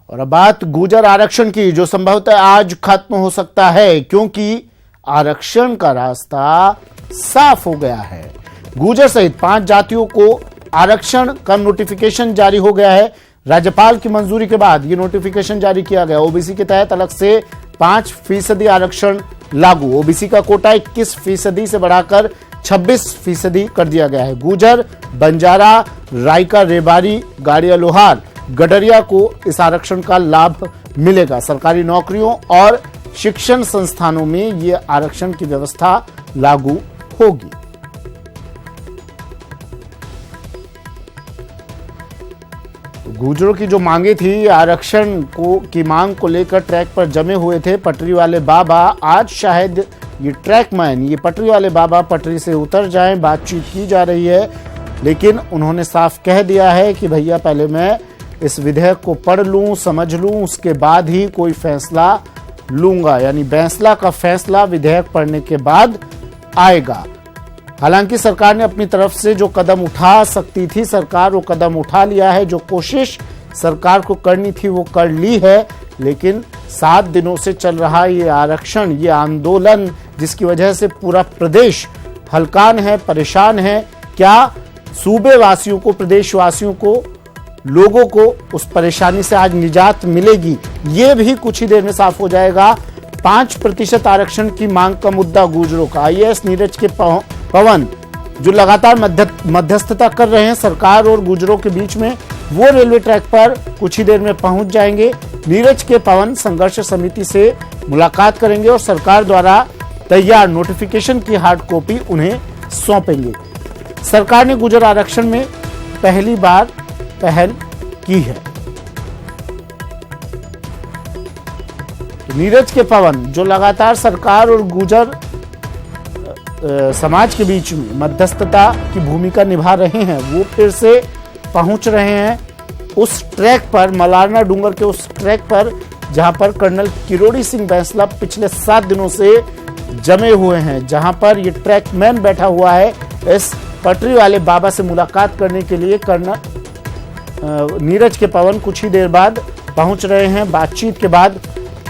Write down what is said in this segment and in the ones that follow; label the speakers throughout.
Speaker 1: और अब बात गुर्जर आरक्षण की, जो संभवतः आज खत्म हो सकता है क्योंकि आरक्षण का रास्ता साफ हो गया है। गुर्जर सहित 5 जातियों को आरक्षण का नोटिफिकेशन जारी हो गया है। राज्यपाल की मंजूरी के बाद ये नोटिफिकेशन जारी किया गया। ओबीसी के तहत अलग से 5% आरक्षण लागू। ओबीसी का कोटा 21% से बढ़ाकर 26% कर दिया गया है। गुर्जर, बंजारा, रायका, रेबारी, गाड़िया, लोहार, गडरिया को इस आरक्षण का लाभ मिलेगा। सरकारी नौकरियों और शिक्षण संस्थानों में ये आरक्षण की व्यवस्था लागू होगी। गुर्जरों की जो मांगे थी, आरक्षण की मांग को लेकर ट्रैक पर जमे हुए थे पटरी वाले बाबा। आज शायद ये ट्रैकमैन, ये पटरी वाले बाबा पटरी से उतर जाएं। बातचीत की जा रही है, लेकिन उन्होंने साफ कह दिया है कि भैया पहले मैं इस विधेयक को पढ़ लूं, समझ लूं, उसके बाद ही कोई फैसला लूंगा। यानी फैसला का फैसला विधेयक पढ़ने के बाद आएगा। हालांकि सरकार ने अपनी तरफ से जो कदम उठा सकती थी, सरकार वो कदम उठा लिया है। जो कोशिश सरकार को करनी थी वो कर ली है, लेकिन 7 दिनों से चल रहा ये आरक्षण, ये आंदोलन, जिसकी वजह से पूरा प्रदेश हलकान है, परेशान है। क्या सूबे वासियों को, प्रदेशवासियों को, लोगों को उस परेशानी से आज निजात मिलेगी, ये भी कुछ ही देर में साफ हो जाएगा। 5% आरक्षण की मांग का मुद्दा गुर्जरों का। आईएएस नीरज के पवन जो लगातार मध्यस्थता कर रहे हैं सरकार और गुर्जरों के बीच में, वो रेलवे ट्रैक पर कुछ ही देर में पहुंच जाएंगे। नीरज के पवन संघर्ष समिति से मुलाकात करेंगे और सरकार द्वारा तैयार नोटिफिकेशन की हार्ड कॉपी उन्हें सौंपेंगे। सरकार ने गुर्जर आरक्षण में पहली बार पहल की है। नीरज के पवन जो लगातार सरकार और गुर्जर समाज के बीच में मध्यस्थता की भूमिका निभा रहे हैं, वो फिर से पहुंच रहे हैं उस ट्रैक पर, मलारना डूंगर के उस ट्रैक पर, जहां पर कर्नल किरोड़ी सिंह बैंसला पिछले 7 दिनों से जमे हुए हैं, जहां पर ये ट्रैकमैन बैठा हुआ है इस पटरी वाले बाबा से मुलाकात करने के लिए। कर्नल नीरज के पवन कुछ ही देर बाद पहुंच रहे हैं। बातचीत के बाद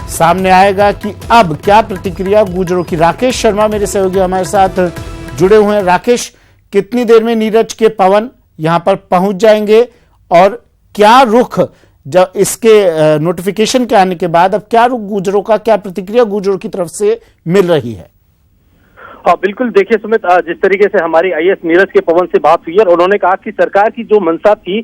Speaker 1: सामने आएगा कि अब क्या प्रतिक्रिया गुर्जरों की। राकेश शर्मा मेरे सहयोगी हमारे साथ जुड़े हुए हैं। राकेश, कितनी देर में नीरज के पवन यहां पर पहुंच जाएंगे और क्या रुख, जब इसके नोटिफिकेशन के आने के बाद अब क्या रुख गुर्जरों का, क्या प्रतिक्रिया गुर्जरों की तरफ से मिल रही है?
Speaker 2: बिल्कुल, देखिए सुमित, जिस तरीके से हमारी आईएएस नीरज के पवन से बात हुई है और उन्होंने कहा कि सरकार की जो मंशा थी,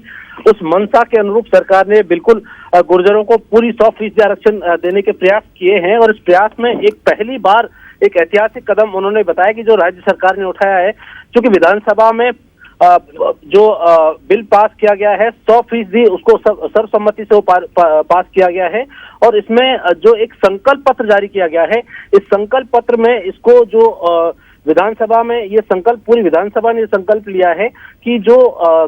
Speaker 2: उस मंशा के अनुरूप सरकार ने बिल्कुल गुर्जरों को पूरी 100% आरक्षण देने के प्रयास किए हैं। और इस प्रयास में एक पहली बार एक ऐतिहासिक कदम उन्होंने बताया कि जो राज्य सरकार ने उठाया है, क्योंकि विधानसभा में जो बिल पास किया गया है 100% उसको सर्वसम्मति से पास किया गया है। और इसमें जो एक संकल्प पत्र जारी किया गया है, इस संकल्प पत्र में इसको जो विधानसभा में ये संकल्प, पूरी विधानसभा ने संकल्प लिया है कि जो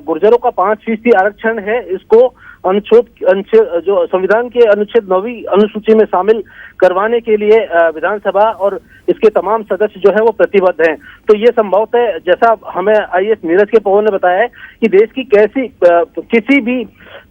Speaker 2: गुर्जरों का 5% आरक्षण है, इसको अनुच्छेद जो संविधान के अनुच्छेद 9वीं अनुसूची में शामिल करवाने के लिए विधानसभा और इसके तमाम सदस्य जो है वो प्रतिबद्ध हैं। तो ये संभवतः, जैसा हमें आईएएस नीरज के पवन ने बताया है, कि देश की किसी भी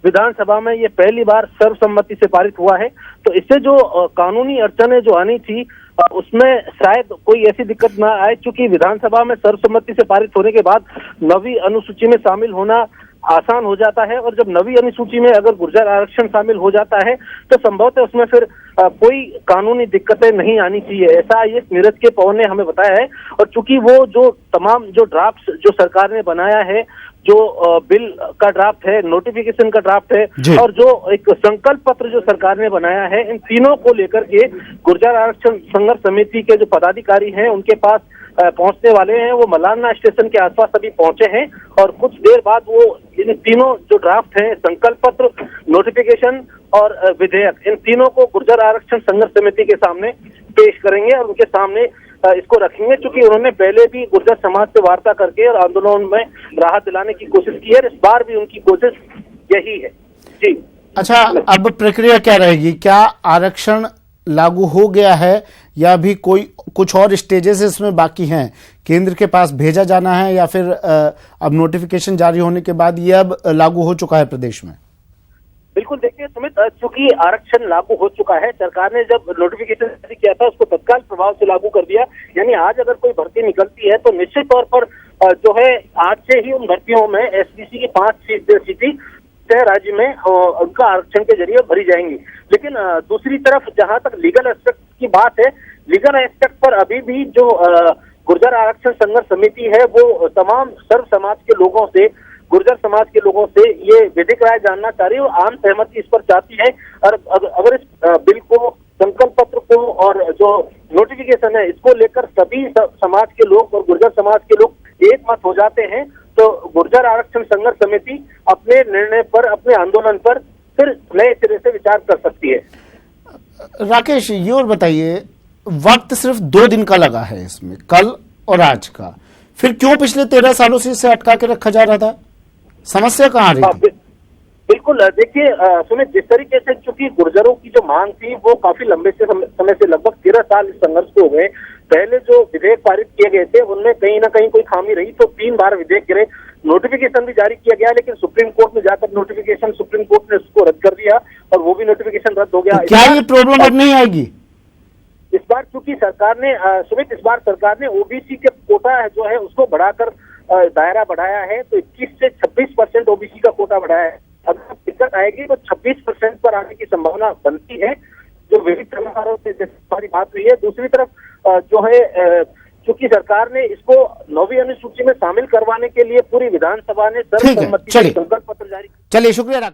Speaker 2: विधानसभा में ये पहली बार सर्वसम्मति से पारित हुआ है। तो इससे जो कानूनी अड़चनें जो आनी थी उसमें शायद कोई ऐसी दिक्कत ना आए, क्योंकि विधानसभा में सर्वसम्मति से पारित होने के बाद 9वीं अनुसूची में शामिल होना आसान हो जाता है। और जब 9वीं अनुसूची में अगर गुर्जर आरक्षण शामिल हो जाता है तो संभवतः उसमें फिर कोई कानूनी दिक्कतें नहीं आनी चाहिए, ऐसा ये नीरज के पवन ने हमें बताया है। और चूंकि वो जो तमाम जो ड्राफ्ट जो सरकार ने बनाया है, जो बिल का ड्राफ्ट है, नोटिफिकेशन का ड्राफ्ट है, और जो एक संकल्प पत्र जो सरकार ने बनाया है, इन तीनों को लेकर के गुर्जर आरक्षण संघर्ष समिति के जो पदाधिकारी हैं उनके पास पहुंचने वाले हैं। वो मलारना स्टेशन के आसपास अभी पहुंचे हैं और कुछ देर बाद वो इन तीनों जो ड्राफ्ट हैं, संकल्प पत्र, नोटिफिकेशन और विधेयक, इन तीनों को गुर्जर आरक्षण संघर्ष समिति के सामने पेश करेंगे और उनके सामने इसको रखेंगे। क्योंकि उन्होंने पहले भी गुर्जर समाज से वार्ता करके और आंदोलन में राहत दिलाने की कोशिश की है, इस बार भी उनकी कोशिश यही है। जी
Speaker 1: अच्छा, अब प्रक्रिया क्या रहेगी? क्या आरक्षण लागू हो गया है या भी कुछ और स्टेजेस इसमें बाकी हैं? केंद्र के पास भेजा जाना है या फिर अब नोटिफिकेशन जारी होने के बाद ये अब लागू हो चुका है प्रदेश में?
Speaker 2: बिल्कुल देखिए सुमित, चूंकि आरक्षण लागू हो चुका है, सरकार ने जब नोटिफिकेशन जारी किया था उसको तत्काल प्रभाव से लागू कर दिया। यानी आज अगर कोई भर्ती निकलती है तो निश्चित तौर पर जो है आज से ही उन भर्तियों में एसबीसी की 5 सीटें राज्य में उनका आरक्षण के जरिए भरी जाएंगी। लेकिन दूसरी तरफ जहां तक लीगल एस्पेक्ट की बात है, लीगल एस्पेक्ट पर अभी भी जो गुर्जर आरक्षण संघर्ष समिति है वो तमाम सर्व समाज के लोगों से, गुर्जर समाज के लोगों से ये विधिक राय जानना चाह रही है और आम सहमति इस पर चाहती है। और अगर इस बिल को, संकल्प पत्र को और जो नोटिफिकेशन है इसको लेकर सभी समाज के लोग और गुर्जर समाज के लोग एक मत हो जाते हैं तो गुर्जर आरक्षण संघर्ष समिति अपने निर्णय पर, अपने आंदोलन पर फिर नए सिरे से विचार कर सकती है।
Speaker 1: राकेश, ये और बताइए, वक्त सिर्फ 2 दिन का लगा है इसमें, कल और आज का, फिर क्यों पिछले 13 सालों से इसे अटका के रखा जा रहा था? समस्या कहाँ आ रही थी?
Speaker 2: बिल्कुल देखिए सुमित, जिस तरीके से चूंकि गुर्जरों की जो मांग थी वो काफी लंबे से समय से, लगभग 13 साल इस संघर्ष को हो गए। पहले जो विधेयक पारित किए गए थे उनमें कहीं ना कहीं कोई खामी रही तो 3 बार विधेयक गिरे। नोटिफिकेशन भी जारी किया गया लेकिन सुप्रीम कोर्ट में जाकर नोटिफिकेशन, सुप्रीम कोर्ट ने उसको रद्द कर दिया और वो भी नोटिफिकेशन रद्द हो गया।
Speaker 1: तो क्या ये प्रॉब्लम अब नहीं आएगी?
Speaker 2: इस बार चूंकि सरकार ने सुमित, इस बार सरकार ने ओबीसी के कोटा जो है उसको बढ़ाकर दायरा बढ़ाया है, तो 21 से 26% ओबीसी का कोटा बढ़ाया है। अगर दिक्कत आएगी तो 26% पर आने की संभावना बनती है, जो विविध सलाहकारों से हमारी बात हुई है। दूसरी तरफ जो है चूंकि सरकार ने इसको 9वीं अनुसूची में शामिल करवाने के लिए पूरी विधानसभा ने सर्वसम्मति से संकल्प पत्र जारी।
Speaker 1: चलिए, शुक्रिया।